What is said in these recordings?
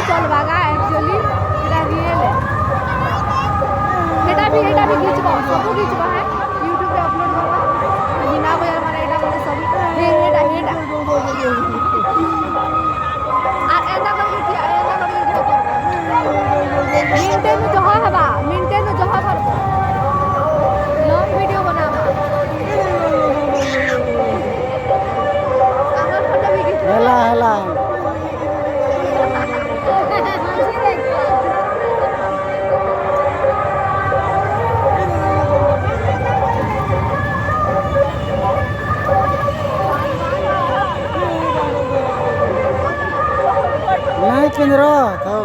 चल भागा एक्चुअली एटा रियल है एटा भी खींचबो सब खींचबो है YouTube पे अपलोड करबो बिना बजार माने एटा बोले सब हे एटा आ एंदा करके किया मिनटे में जहा हवा मिनटे में जहा करबो लॉन्ग वीडियो बनाबो अगर फोटो भी खींचबो हेला नहीं केंद्र तो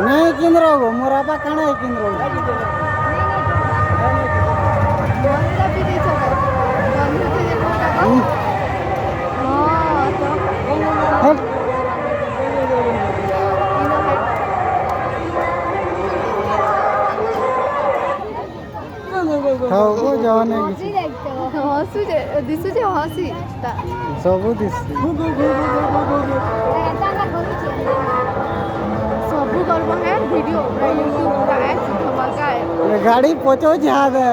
नहीं केंद्र हो मोरा बा काना है केंद्र हो वो जाने दिसुचे हसी सब दिस सबू करबो है वीडियो यूट्यूब का है धमाका है गाड़ी पहुंचो जा दे